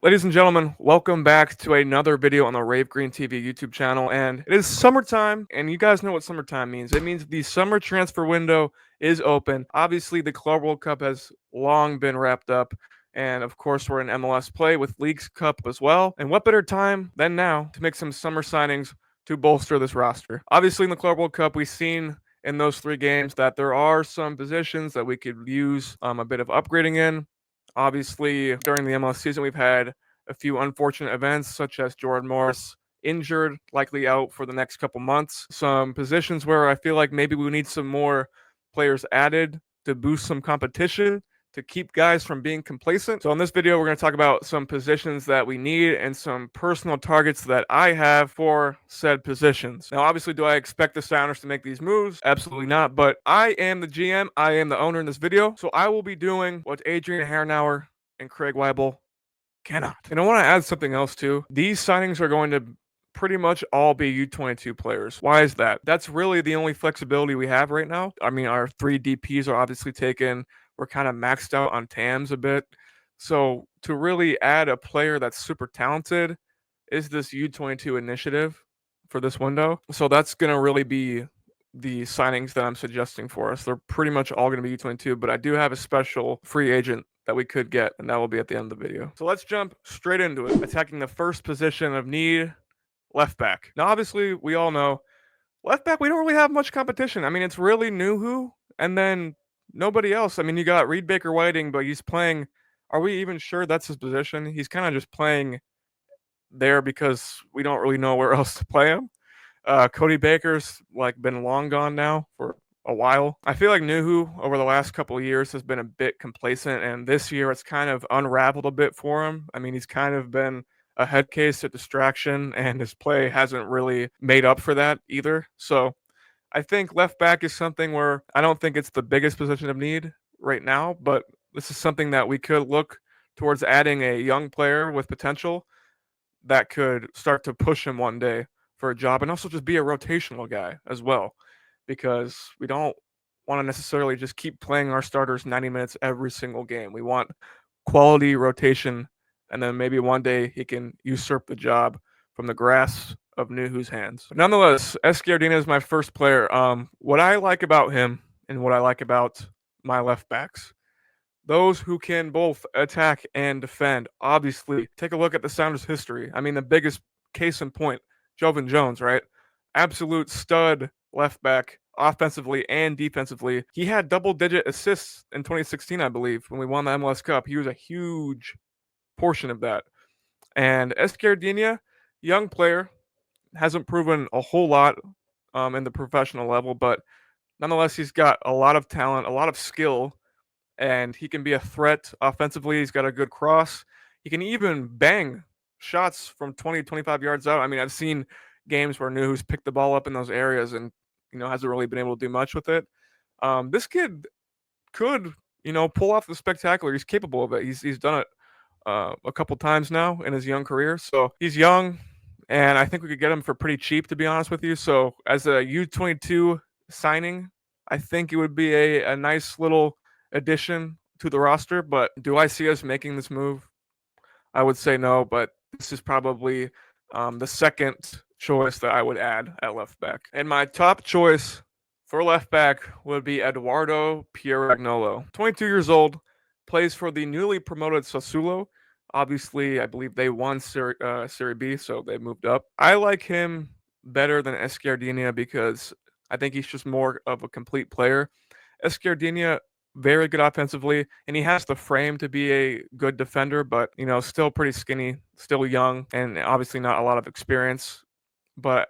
Ladies and gentlemen, welcome back to another video on the Rave Green TV YouTube channel. And it is summertime, and you guys know what summertime means. It means the summer transfer window is open. Obviously, the Club World Cup has long been wrapped up. And of course, we're in MLS play with Leagues Cup as well. And what better time than now to make some summer signings to bolster this roster? Obviously, in the Club World Cup, we've seen in those 3 games that there are some positions that we could use a bit of upgrading in. Obviously, during the MLS season, we've had a few unfortunate events, such as Jordan Morris injured, likely out for the next couple months. Some positions where I feel like maybe we need some more players added to boost some competition, to keep guys from being complacent. So in this video, we're going to talk about some positions that we need and some personal targets that I have for said positions. Now, obviously, do I expect the Sounders to make these moves? Absolutely not. But I am the GM. I am the owner in this video. So I will be doing what Adrian Herrenauer and Craig Weibel cannot. And I want to add something else too. These signings are going to pretty much all be U22 players. Why is that? That's really the only flexibility we have right now. I mean, our 3 DPs are obviously taken. We're kind of maxed out on TAMs a bit. So to really add a player that's super talented is this U22 initiative for this window. So that's going to really be the signings that I'm suggesting for us. They're pretty much all going to be U22, but I do have a special free agent that we could get, and that will be at the end of the video. So let's jump straight into it, attacking the first position of need, left back. Now, obviously, we all know left back, we don't really have much competition. I mean, it's really Nuhu, and then nobody else. I mean, you got Reed Baker Whiting, but he's playing. Are we even sure that's his position? He's kind of just playing there because we don't really know where else to play him. Cody Baker's like been long gone now for a while. I feel like Nuhu over the last couple of years has been a bit complacent, and this year it's kind of unraveled a bit for him. I mean, he's kind of been a head case at distraction, and his play hasn't really made up for that either. So I think left back is something where I don't think it's the biggest position of need right now, but this is something that we could look towards adding a young player with potential that could start to push him one day for a job, and also just be a rotational guy as well, because we don't want to necessarily just keep playing our starters 90 minutes every single game. We want quality rotation, and then maybe one day he can usurp the job from the grasp of Nuhu's hands. But nonetheless, Escardina is my first player. What I like about him and what I like about my left backs, those who can both attack and defend. Obviously, take a look at the Sounders' history. I mean, the biggest case in point, Jovan Jones, right? Absolute stud left back, offensively and defensively. He had double-digit assists in 2016, I believe, when we won the MLS Cup. He was a huge portion of that. And Escardina, young player, hasn't proven a whole lot in the professional level, but nonetheless, he's got a lot of talent, a lot of skill, and he can be a threat offensively. He's got a good cross. He can even bang shots from 20, 25 yards out. I mean, I've seen games where Nuhu's picked the ball up in those areas and, hasn't really been able to do much with it. This kid could, pull off the spectacular. He's capable of it. He's done it a couple times now in his young career. So he's young, and I think we could get him for pretty cheap, to be honest with you. So as a U22 signing, I think it would be a nice little addition to the roster. But do I see us making this move? I would say no, but this is probably the second choice that I would add at left back. And my top choice for left back would be Eduardo Pierragnolo. 22 years old, plays for the newly promoted Sassuolo. Obviously, I believe they won Serie B, so they moved up. I like him better than Escardina because I think he's just more of a complete player. Escardina, very good offensively, and he has the frame to be a good defender, but still pretty skinny, still young, and obviously not a lot of experience. But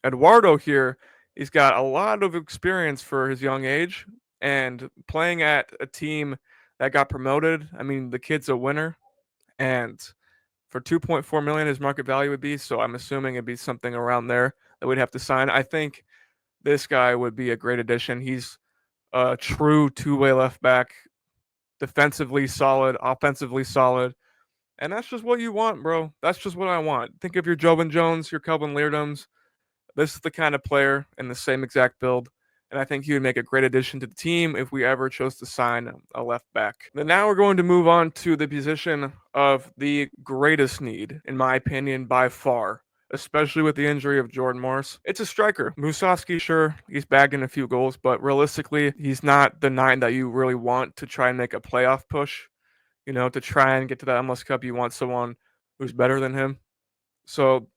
Eduardo here, he's got a lot of experience for his young age, and playing at a team that got promoted. I mean, the kid's a winner, and for 2.4 million, his market value would be. So I'm assuming it'd be something around there that we'd have to sign. I think this guy would be a great addition. He's a true two-way left back, defensively solid, offensively solid. And that's just what you want, bro. That's just what I want. Think of your Jovan Jones, your Kelvin Leardams. This is the kind of player in the same exact build. and I think he would make a great addition to the team if we ever chose to sign a left back. Then now we're going to move on to the position of the greatest need, in my opinion, by far, especially with the injury of Jordan Morris. It's a striker. Musovski, sure, he's bagged in a few goals, but realistically, he's not the 9 that you really want to try and make a playoff push. To try and get to that MLS Cup, you want someone who's better than him. So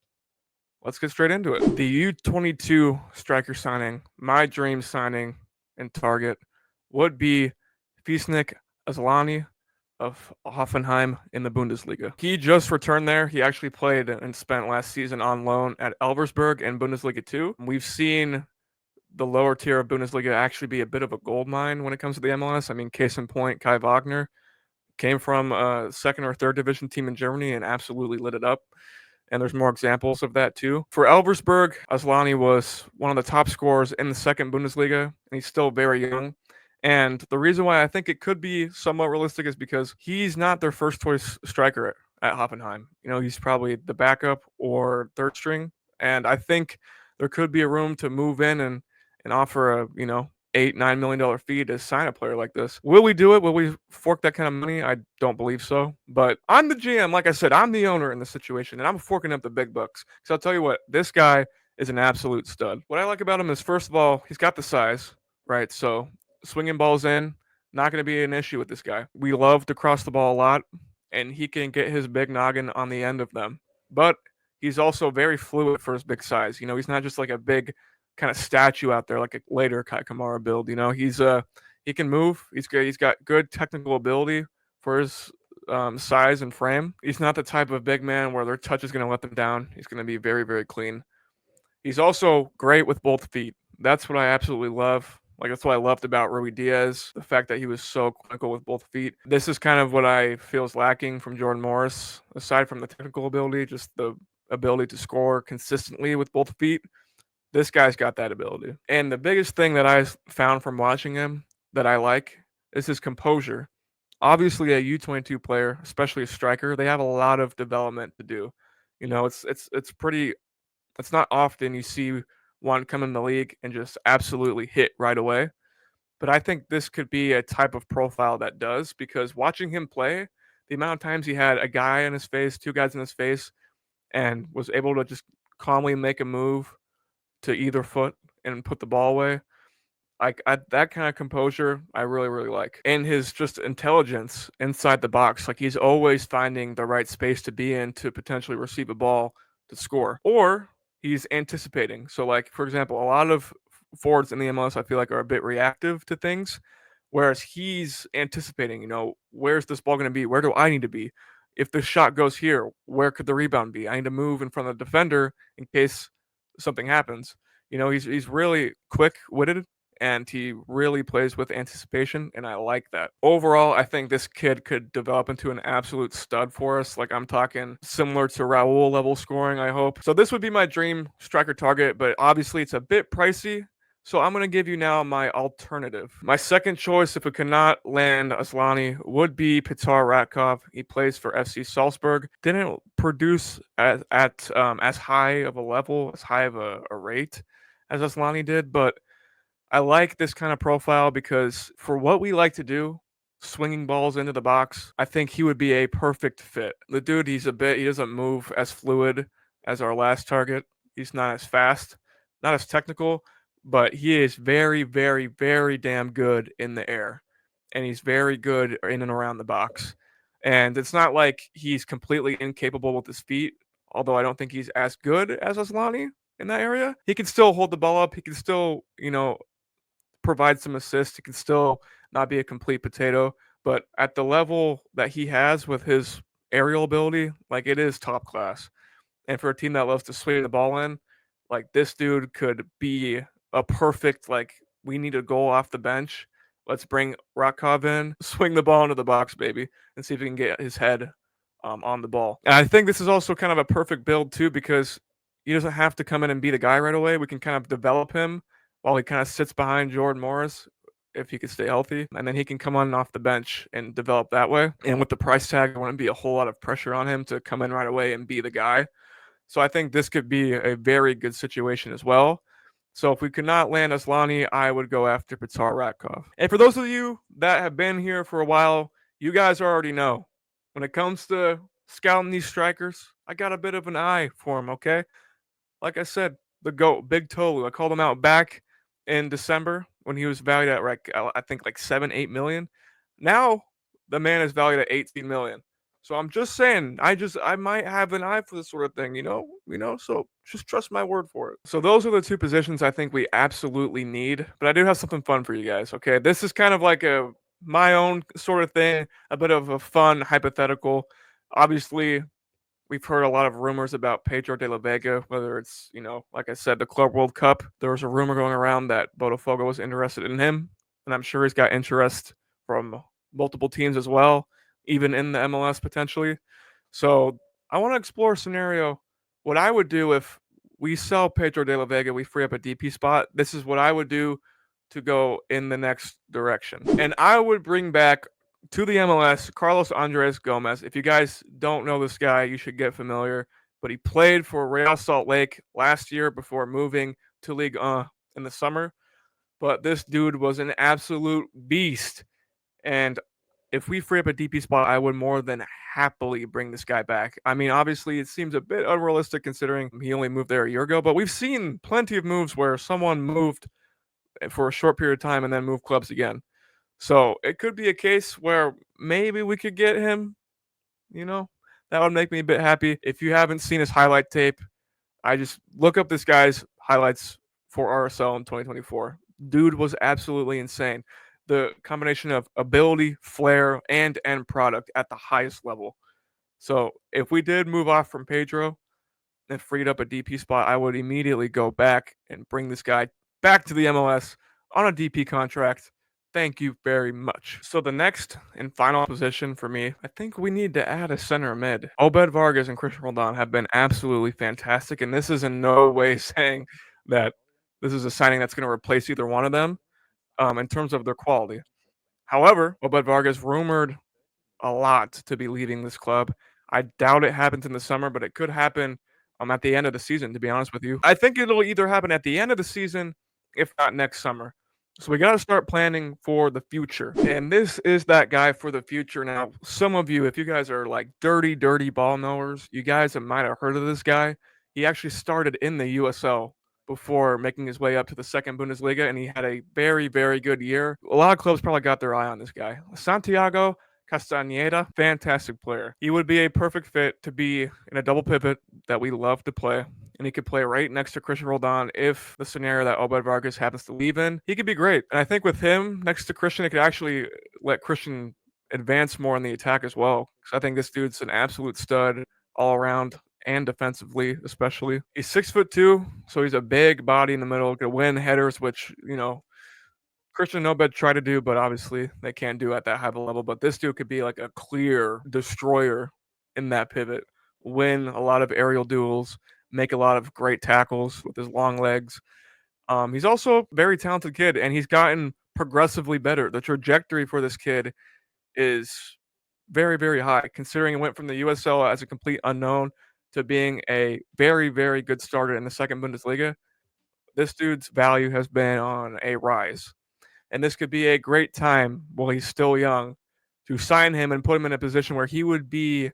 let's get straight into it. The U22 striker signing, my dream signing and target, would be Fisnik Asllani of Hoffenheim in the Bundesliga. He just returned there. He actually played and spent last season on loan at Elversberg in Bundesliga 2. We've seen the lower tier of Bundesliga actually be a bit of a gold mine when it comes to the MLS. I mean, case in point, Kai Wagner came from a second or third division team in Germany and absolutely lit it up. And there's more examples of that too. For Elversberg, Asllani was one of the top scorers in the second Bundesliga, and he's still very young. And the reason why I think it could be somewhat realistic is because he's not their first choice striker at Hoffenheim. He's probably the backup or third string. And I think there could be a room to move in and offer a, $8-9 million fee to sign a player like this. Will we do it? Will we fork that kind of money? I don't believe so. But I'm the GM. Like I said, I'm the owner in this situation, and I'm forking up the big bucks. So I'll tell you what, this guy is an absolute stud. What I like about him is, first of all, he's got the size, right? So swinging balls in, not going to be an issue with this guy. We love to cross the ball a lot, and he can get his big noggin on the end of them. But he's also very fluid for his big size. He's not just like a big kind of statue out there like a later Kai Kamara build. He can move. He's good. He's got good technical ability for his size and frame. He's not the type of big man where their touch is going to let them down. He's going to be very, very clean. He's also great with both feet. That's what I absolutely love. That's what I loved about Rui Diaz, the fact that he was so clinical with both feet. This is kind of what I feel is lacking from Jordan Morris, aside from the technical ability, just the ability to score consistently with both feet. This guy's got that ability. And the biggest thing that I found from watching him that I like is his composure. Obviously, a U22 player, especially a striker, they have a lot of development to do. It's not often you see one come in the league and just absolutely hit right away. But I think this could be a type of profile that does, because watching him play, the amount of times he had a guy in his face, two guys in his face, and was able to just calmly make a move to either foot and put the ball away. That kind of composure, I really, really like. And his just intelligence inside the box. He's always finding the right space to be in to potentially receive a ball to score. Or he's anticipating. So, for example, a lot of forwards in the MLS, I feel like, are a bit reactive to things, whereas he's anticipating, where's this ball going to be? Where do I need to be? If the shot goes here, where could the rebound be? I need to move in front of the defender in case something happens. He's really quick-witted, and he really plays with anticipation, and I like that. Overall, I think this kid could develop into an absolute stud for us. I'm talking similar to Raul level scoring, I hope. So this would be my dream striker target, but obviously it's a bit pricey. So I'm going to give you now my alternative. My second choice, if we cannot land Asllani, would be Petar Ratkov. He plays for FC Salzburg. Didn't produce at as high of a level, as high of a rate as Asllani did, but I like this kind of profile because for what we like to do, swinging balls into the box, I think he would be a perfect fit. The dude, he doesn't move as fluid as our last target. He's not as fast, not as technical, but he is very, very, very damn good in the air. And he's very good in and around the box. And it's not like he's completely incapable with his feet, although I don't think he's as good as Asllani in that area. He can still hold the ball up. He can still, provide some assists. He can still not be a complete potato, but at the level that he has with his aerial ability, it is top class. And for a team that loves to swing the ball in, this dude could be a perfect, we need a goal off the bench. Let's bring Ratkov in, swing the ball into the box, baby, and see if he can get his head on the ball. And I think this is also kind of a perfect build too, because he doesn't have to come in and be the guy right away. We can kind of develop him while he kind of sits behind Jordan Morris if he could stay healthy. And then he can come on and off the bench and develop that way. And with the price tag, there wouldn't be a whole lot of pressure on him to come in right away and be the guy. So I think this could be a very good situation as well. So if we could not land Aslani, I would go after Pitar Ratkov. And for those of you that have been here for a while, you guys already know. When it comes to scouting these strikers, I got a bit of an eye for them, okay? Like I said, the GOAT, Big Tolu. I called him out back in December when he was valued at like I think like 7, 8 million. Now the man is valued at 18 million. So I'm just saying, I might have an eye for this sort of thing, So just trust my word for it. So those are the two positions I think we absolutely need. But I do have something fun for you guys. Okay, this is kind of like a my own sort of thing, a bit of a fun hypothetical. Obviously, we've heard a lot of rumors about Pedro de la Vega, whether it's, like I said, the Club World Cup. There was a rumor going around that Botafogo was interested in him, and I'm sure he's got interest from multiple teams as well, even in the MLS potentially. So I want to explore a scenario. What I would do if we sell Pedro de la Vega, we free up a DP spot. This is what I would do to go in the next direction. And I would bring back to the MLS Carlos Andres Gomez. If you guys don't know this guy, you should get familiar. But he played for Real Salt Lake last year before moving to Ligue 1 in the summer. But this dude was an absolute beast. And if we free up a DP spot, I would more than happily bring this guy back. I mean, obviously, it seems a bit unrealistic considering he only moved there a year ago, but we've seen plenty of moves where someone moved for a short period of time and then moved clubs again. So it could be a case where maybe we could get him, you know, that would make me a bit happy. If you haven't seen his highlight tape, I just look up this guy's highlights for RSL in 2024. Dude was absolutely insane. The combination of ability, flair, and end product at the highest level. So if we did move off from Pedro and freed up a DP spot, I would immediately go back and bring this guy back to the MLS on a DP contract. Thank you very much. So the next and final position for me, I think we need to add a center mid. Obed Vargas and Christian Roldan have been absolutely fantastic, and this is in no way saying that this is a signing that's going to replace either one of them in terms of their quality. However, Obed Vargas rumored a lot to be leaving this club. I doubt it happens in the summer, but it could happen at the end of the season, to be honest with you. I think it'll either happen at the end of the season, if not next summer. So we got to start planning for the future. And this is that guy for the future. Now, some of you, if you guys are like dirty, dirty ball knowers, you guys might have heard of this guy. He actually started in the USL before making his way up to the second Bundesliga, and he had a very, very good year. A lot of clubs probably got their eye on this guy. Santiago Castañeda, fantastic player. He would be a perfect fit to be in a double pivot that we love to play. And he could play right next to Christian Roldan if the scenario that Obed Vargas happens to leave in. He could be great. And I think with him next to Christian, it could actually let Christian advance more in the attack as well. Because I think this dude's an absolute stud all around and defensively, especially. He's 6'2", so he's a big body in the middle, could win headers, which, Christian Obed tried to do, but obviously they can't do at that high of a level. But this dude could be like a clear destroyer in that pivot, win a lot of aerial duels, make a lot of great tackles with his long legs. He's also a very talented kid, and he's gotten progressively better. The trajectory for this kid is very, very high, considering he went from the USL as a complete unknown to being a very, very good starter in the second Bundesliga. This dude's value has been on a rise. And this could be a great time while he's still young to sign him and put him in a position where he would be,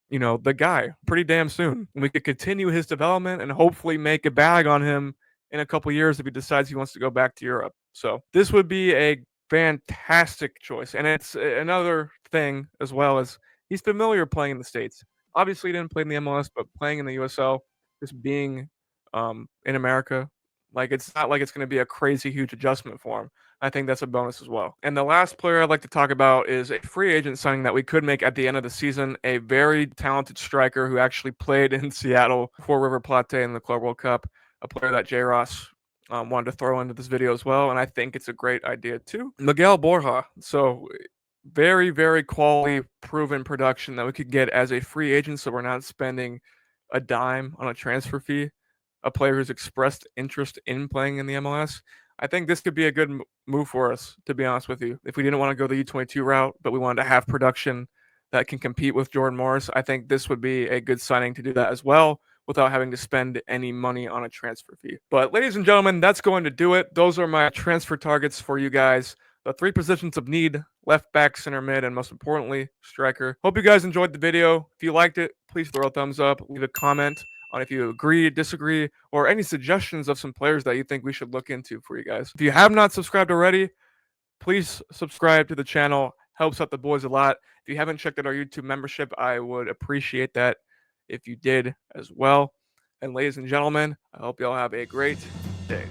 the guy pretty damn soon. And we could continue his development and hopefully make a bag on him in a couple years if he decides he wants to go back to Europe. So this would be a fantastic choice. And it's another thing as well as he's familiar playing in the States. Obviously, he didn't play in the MLS, but playing in the USL, just being in America, like it's not like it's going to be a crazy huge adjustment for him. I think that's a bonus as well. And the last player I'd like to talk about is a free agent signing that we could make at the end of the season. A very talented striker who actually played in Seattle for River Plate in the Club World Cup. A player that J. Ross wanted to throw into this video as well, and I think it's a great idea too. Miguel Borja. So very, very quality, proven production that we could get as a free agent, so we're not spending a dime on a transfer fee. A player who's expressed interest in playing in the MLS. I think this could be a good move for us, to be honest with you. If we didn't want to go the U22 route, but we wanted to have production that can compete with Jordan Morris, I think this would be a good signing to do that as well without having to spend any money on a transfer fee. But ladies and gentlemen, that's going to do it. Those are my transfer targets for you guys. The 3 positions of need: left back, center mid, and most importantly, striker. Hope you guys enjoyed the video. If you liked it, please throw a thumbs up, leave a comment on if you agree, disagree, or any suggestions of some players that you think we should look into for you guys. If you have not subscribed already, please subscribe to the channel. Helps out the boys a lot. If you haven't checked out our YouTube membership, I would appreciate that if you did as well. And ladies and gentlemen, I hope you all have a great day.